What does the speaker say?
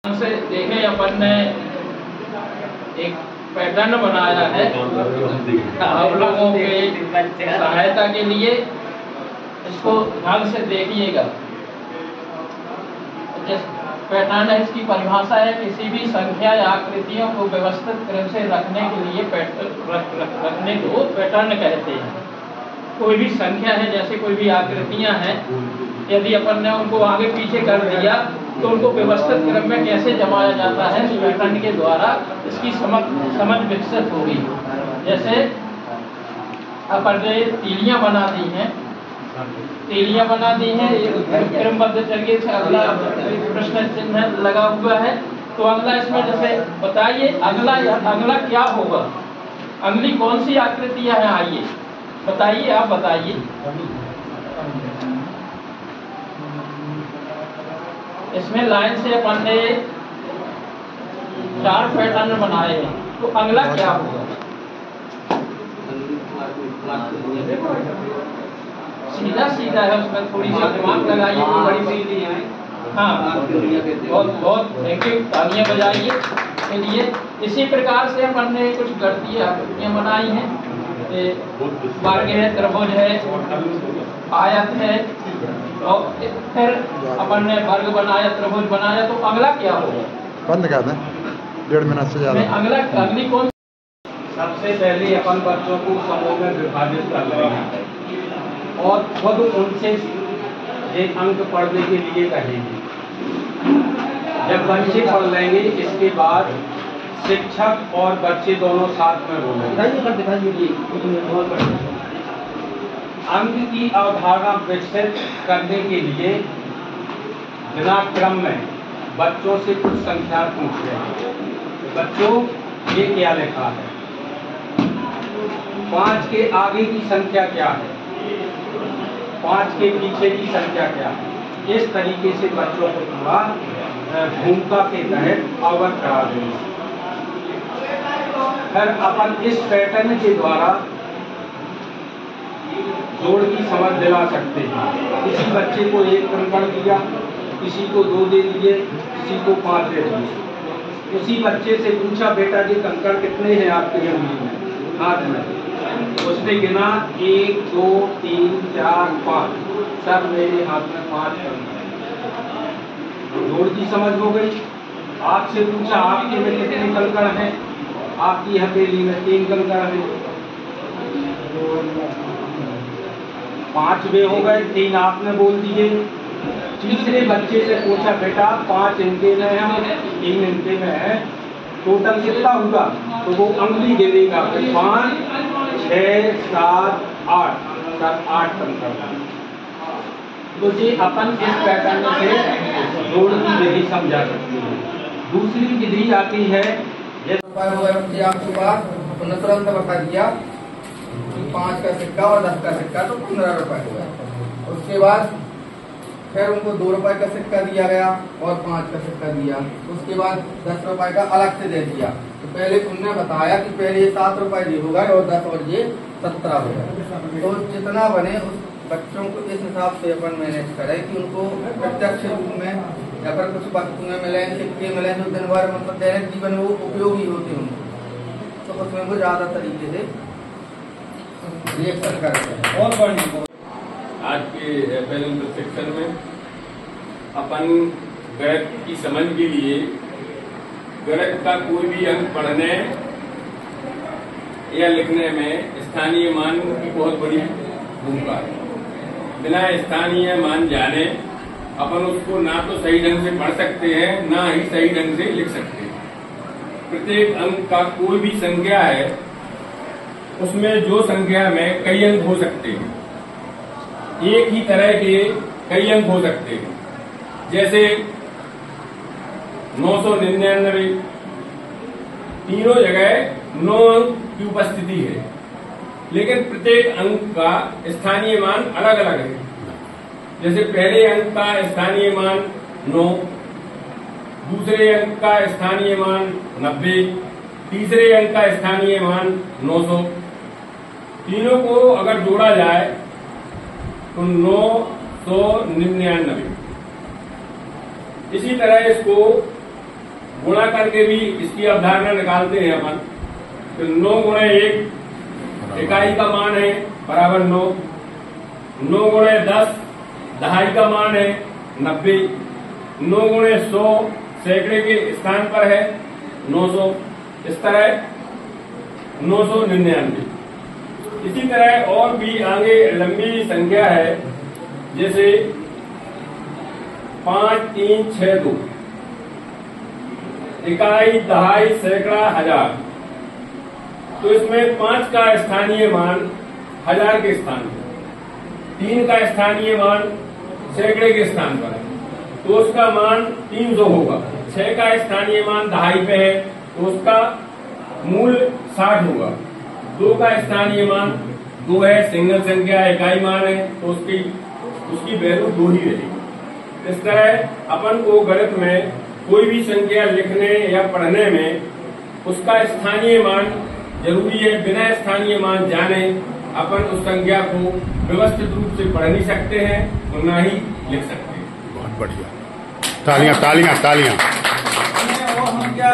से देखें अपन ने एक पैटर्न बनाया है आप लोगों के सहायता के लिए। इसको ध्यान से देखिएगा। पैटर्न है, इसकी परिभाषा है किसी भी संख्या या आकृतियों को व्यवस्थित क्रम से रखने के लिए रखने को पैटर्न कहते हैं। कोई भी संख्या है, जैसे कोई भी आकृतियां हैं, यदि अपन ने उनको आगे पीछे कर दिया तो उनको व्यवस्थित क्रम में कैसे जमाया जाता है, इस पैटर्न के द्वारा इसकी समझ विकसित होगी। जैसे अपन ने तीलियां बना दी हैं, क्रमबद्ध तरीके से अगला प्रश्न चिन्ह लगा हुआ है। तो अगला इसमें जैसे बताइए अगला क्या होगा, अगली कौन सी आकृतियां हैं, आइए बताइए, आप बताइए। इसमें लाइन से अपन ने 4 पैटर्न बनाए हैं, तो अगला क्या होगा? सीधा सीधा है, उसमें थोड़ी सी दिमाग लगाइए, कोई बड़ी सीधी है। हाँ, बहुत थैंक यू, तालियां बजाइए के लिए। इसी प्रकार से अपन ने कुछ गणितीय आकृतियां बनाई हैं, वर्ग है, त्रिभुज है, आयत है, और फिर अपन ने वर्ग बनाया, त्रिभुज बनाया। तो अगला क्या होगा? बंद कर दें, 1.5 मिनट से ज्यादा। अगली कौन? सबसे पहले अपन बच्चों को समूह में विभाजित कर लेंगे और खुद उनसे एक अंक पढ़ने के लिए कहेंगे। जब बच्चे पढ़ लेंगे, इसके बाद शिक्षक और बच्चे दोनों साथ में बोलेंगे। अंक की अवधारणा विकसित करने के लिए बिना क्रम में बच्चों से कुछ संख्या पूछ रहे हैं। बच्चों, ये क्या लिखा है? 5 के आगे की संख्या क्या है? 5 के पीछे की संख्या क्या है? इस तरीके से बच्चों को थोड़ा भूमिका के तहत अवगत करा देंगे। फिर अपन इस पैटर्न के द्वारा जोड़ की समझ दिला सकते हैं। किसी बच्चे को 1 कंकड़ दिया, किसी को 2 दे दिए, किसी को 5 दे दिए। उसी बच्चे से पूछा, बेटा जी कंकड़ कितने हैं आपके अंगुली में, हाथ में? उसने गिना 1 2 3 4 5। सर मेरे हाथ में 5 कंकड़। जोड़ की समझ हो गई। आपसे पूछा, आपके में कितने कंकड़ हैं? आपकी हथेली में 3 कंकड़ हैं। 5 वे हो गए, 3 आपने बोल दिए। तीसरे बच्चे से पूछा, बेटा 5 इनके में है, 3 इनके में है, टोटल कितना हुआ? तो वो अंगुली गिनेगा, 5 6 7 8, 8 कंकड़। तो ये अपन इस पैटर्न से जोड़ की विधि समझा सकते हैं। दूसरी विधि आती है, आपके पास तुरंत बता दिया 5 का सिक्का और 10 का सिक्का, तो 15 रुपए हुआ। उसके बाद फिर उनको 2 रुपए का सिक्का दिया गया और 5 का सिक्का दिया। उसके बाद 10 रुपए का अलग से दे दिया। तो पहले उनने बताया कि पहले ये 7 रुपए ये हो गए और 10 और ये 17 हो गए। तो जितना बने उस बच्चों को इस हिसाब से अपन मैनेज करें कि उनको प्रत्यक्ष रूप में या फिर कुछ वस्तुएं मिले, सिक्के मिले जो दिन भर मतलब दैनिक जीवन में वो उपयोगी होते हैं, तो उसमें वो ज्यादा तरीके से रिएक्शन करते हैं। और आज के पहले सेक्शन में अपन गणित की समझ के लिए गणित का कोई भी अंक पढ़ने या लिखने में स्थानीय मान की बहुत बड़ी भूमिका है। बिना स्थानीय मान जाने अपन उसको ना तो सही ढंग से पढ़ सकते हैं, ना ही सही ढंग से लिख सकते हैं। प्रत्येक अंक का कोई भी संख्या है, उसमें जो संख्या में कई अंक हो सकते हैं, एक ही तरह के कई अंक हो सकते हैं। जैसे 999, तीनों जगह 9 अंक की उपस्थिति है, लेकिन प्रत्येक अंक का स्थानीय मान अलग अलग है। जैसे पहले अंक का स्थानीय मान 9, दूसरे अंक का स्थानीय मान 90, तीसरे अंक का स्थानीय मान 900। तीनों को अगर जोड़ा जाए तो 999। इसी तरह इसको गुणा करके भी इसकी अवधारणा निकालते हैं अपन। तो 9 गुणे 1 इकाई का मान है बराबर 9। 9 गुणे 10 दहाई का मान है 90। 9 गुणे 100 सैकड़े के स्थान पर है 900। इस तरह 999। इसी तरह और भी आगे लंबी संख्या है, जैसे 5 3 6 2 इकाई दहाई सैकड़ा हजार। तो इसमें 5 का स्थानीय मान 1000 के स्थान पर, 3 का स्थानीय मान सैकड़े के स्थान पर है तो उसका मान 300 होगा। 6 का स्थानीय मान दहाई पे है तो उसका मूल 60 होगा। 2 का स्थानीय मान 2 है, सिंगल संख्या इकाई मान है तो उसकी वैल्यू 2 ही रहेगी। इस तरह अपन को गणित में कोई भी संख्या लिखने या पढ़ने में उसका स्थानीय मान जरूरी है। बिना स्थानीय मान जाने अपन उस संख्या को व्यवस्थित रूप से पढ़ नहीं सकते हैं और ना ही लिख सकते हैं। बहुत बढ़िया, तालियां तालियां तालियां। और हम क्या